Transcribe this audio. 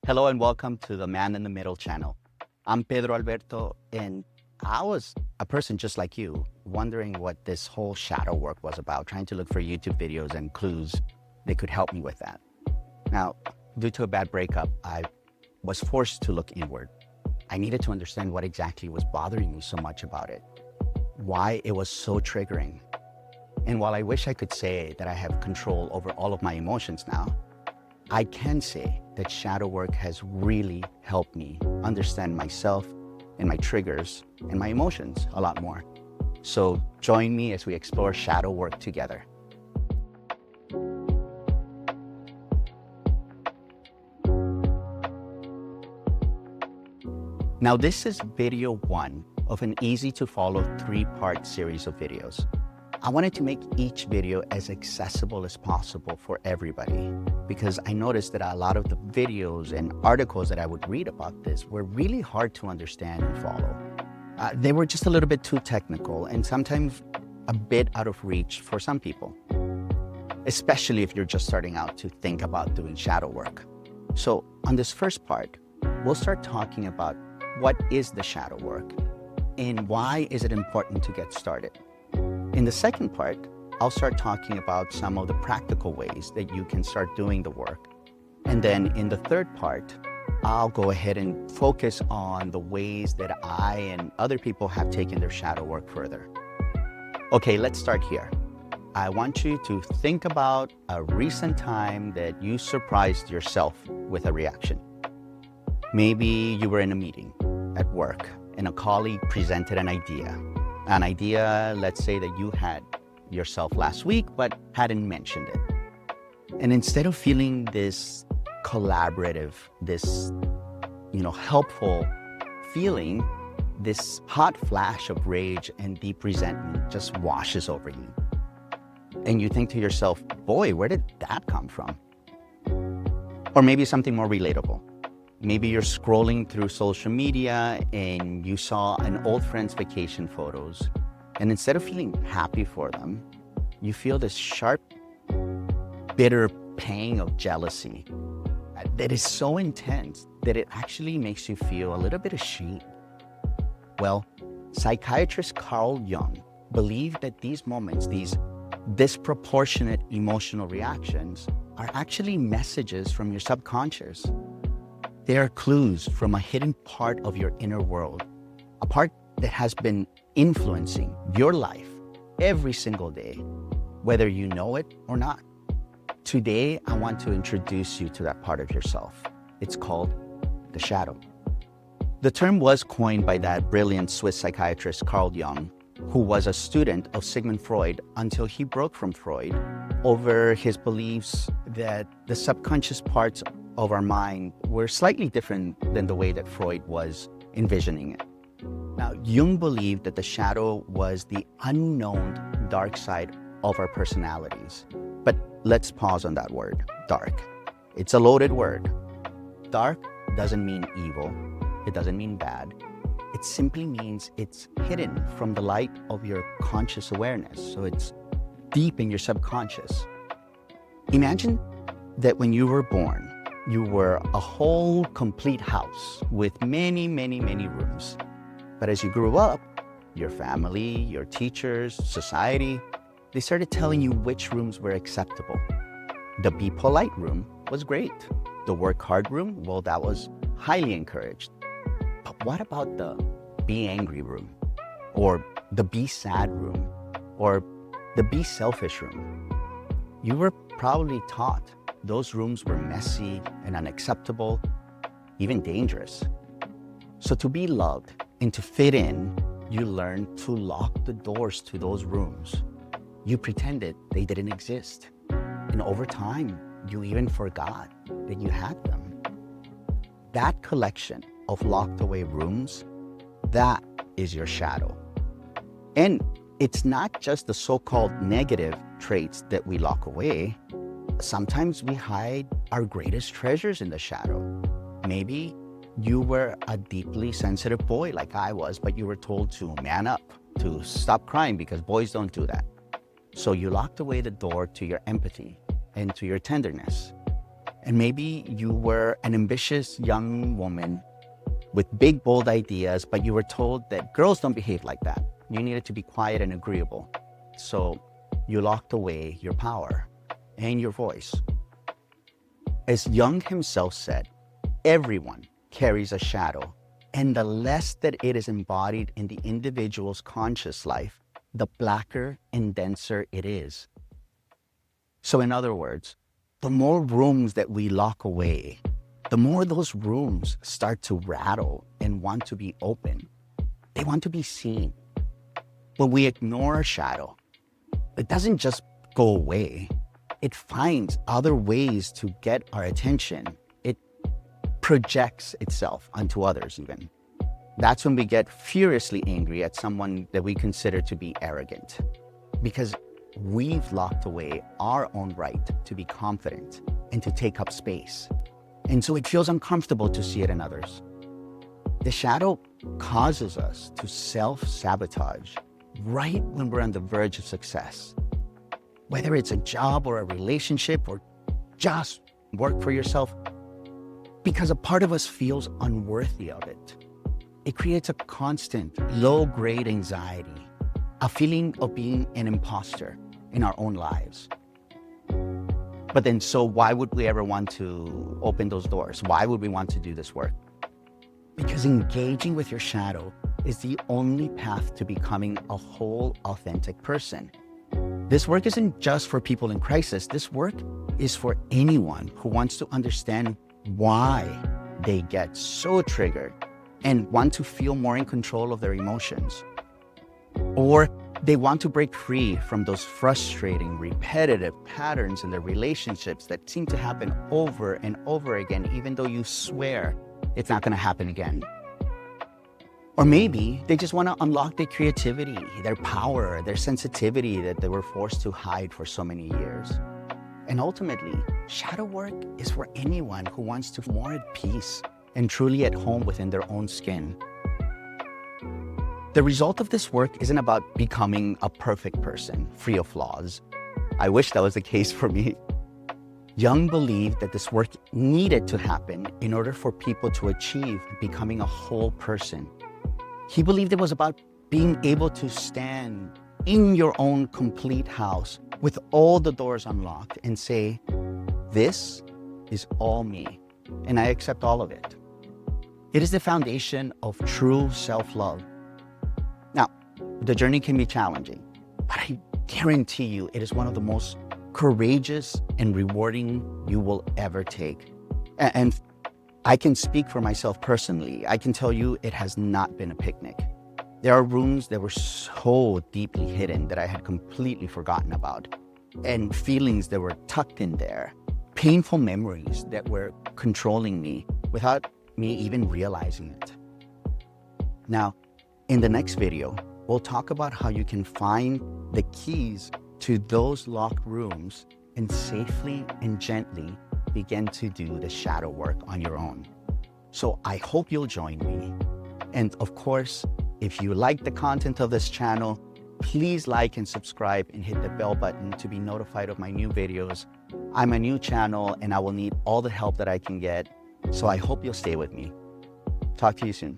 Hello and welcome to the Man in the Middle channel. I'm Pedro Alberto, and I was a person just like you, wondering what this whole shadow work was about, trying to look for YouTube videos and clues that could help me with that. Now, due to a bad breakup, I was forced to look inward. I needed to understand what exactly was bothering me so much about it, why it was so triggering. And while I wish I could say that I have control over all of my emotions now, I can say that shadow work has really helped me understand myself and my triggers and my emotions a lot more. So join me as we explore shadow work together. Now, this is video 1 of an easy to follow 3-part series of videos. I wanted to make each video as accessible as possible for everybody because I noticed that a lot of the videos and articles that I would read about this were really hard to understand and follow. They were just a little bit too technical and sometimes a bit out of reach for some people, especially if you're just starting out to think about doing shadow work. So on this first part, we'll start talking about what is the shadow work and why is it important to get started. In the second part, I'll start talking about some of the practical ways that you can start doing the work. And then in the third part, I'll go ahead and focus on the ways that I and other people have taken their shadow work further. Okay, let's start here. I want you to think about a recent time that you surprised yourself with a reaction. Maybe you were in a meeting at work and a colleague presented an idea, let's say that you had yourself last week, but hadn't mentioned it. And instead of feeling this collaborative, this, helpful feeling, this hot flash of rage and deep resentment just washes over you. And you think to yourself, boy, where did that come from? Or maybe something more relatable. Maybe you're scrolling through social media and you saw an old friend's vacation photos. And instead of feeling happy for them, you feel this sharp, bitter pang of jealousy that is so intense that it actually makes you feel a little bit ashamed. Well, psychiatrist Carl Jung believed that these moments, these disproportionate emotional reactions, are actually messages from your subconscious. They are clues from a hidden part of your inner world, a part that has been influencing your life every single day, whether you know it or not. Today, I want to introduce you to that part of yourself. It's called the shadow. The term was coined by that brilliant Swiss psychiatrist Carl Jung, who was a student of Sigmund Freud until he broke from Freud over his beliefs that the subconscious parts of our mind were slightly different than the way that Freud was envisioning it. Now, Jung believed that the shadow was the unknown dark side of our personalities. But let's pause on that word, dark. It's a loaded word. Dark doesn't mean evil. It doesn't mean bad. It simply means it's hidden from the light of your conscious awareness. So it's deep in your subconscious. Imagine that when you were born, you were a whole complete house with many, many, many rooms. But as you grew up, your family, your teachers, society, they started telling you which rooms were acceptable. The be polite room was great. The work hard room, well, that was highly encouraged. But what about the be angry room? Or the be sad room? Or the be selfish room? You were probably taught those rooms were messy and unacceptable, even dangerous. So to be loved and to fit in, you learned to lock the doors to those rooms. You pretended they didn't exist. And over time, you even forgot that you had them. That collection of locked away rooms, that is your shadow. And it's not just the so-called negative traits that we lock away. Sometimes we hide our greatest treasures in the shadow. Maybe you were a deeply sensitive boy like I was, but you were told to man up, to stop crying because boys don't do that. So you locked away the door to your empathy and to your tenderness. And maybe you were an ambitious young woman with big, bold ideas, but you were told that girls don't behave like that. You needed to be quiet and agreeable. So you locked away your power and your voice. As Jung himself said, everyone carries a shadow, and the less that it is embodied in the individual's conscious life, the blacker and denser it is. So in other words, the more rooms that we lock away, the more those rooms start to rattle and want to be open. They want to be seen. When we ignore a shadow, it doesn't just go away. It finds other ways to get our attention. It projects itself onto others even. That's when we get furiously angry at someone that we consider to be arrogant, because we've locked away our own right to be confident and to take up space. And so it feels uncomfortable to see it in others. The shadow causes us to self-sabotage right when we're on the verge of success. Whether it's a job or a relationship or just work for yourself, because a part of us feels unworthy of it. It creates a constant low-grade anxiety, a feeling of being an imposter in our own lives. But then, so why would we ever want to open those doors? Why would we want to do this work? Because engaging with your shadow is the only path to becoming a whole, authentic person. This work isn't just for people in crisis. This work is for anyone who wants to understand why they get so triggered and want to feel more in control of their emotions. Or they want to break free from those frustrating, repetitive patterns in their relationships that seem to happen over and over again, even though you swear it's not going to happen again. Or maybe they just want to unlock their creativity, their power, their sensitivity that they were forced to hide for so many years. And ultimately, shadow work is for anyone who wants to feel more at peace and truly at home within their own skin. The result of this work isn't about becoming a perfect person, free of flaws. I wish that was the case for me. Jung believed that this work needed to happen in order for people to achieve becoming a whole person. He believed it was about being able to stand in your own complete house with all the doors unlocked and say, this is all me, and I accept all of it. It is the foundation of true self-love. Now, the journey can be challenging, but I guarantee you it is one of the most courageous and rewarding you will ever take. And I can speak for myself personally. I can tell you it has not been a picnic. There are rooms that were so deeply hidden that I had completely forgotten about, and feelings that were tucked in there, painful memories that were controlling me without me even realizing it. Now, in the next video, we'll talk about how you can find the keys to those locked rooms and safely and gently begin to do the shadow work on your own. So I hope you'll join me. And of course, if you like the content of this channel, please like and subscribe and hit the bell button to be notified of my new videos. I'm a new channel and I will need all the help that I can get. So I hope you'll stay with me. Talk to you soon.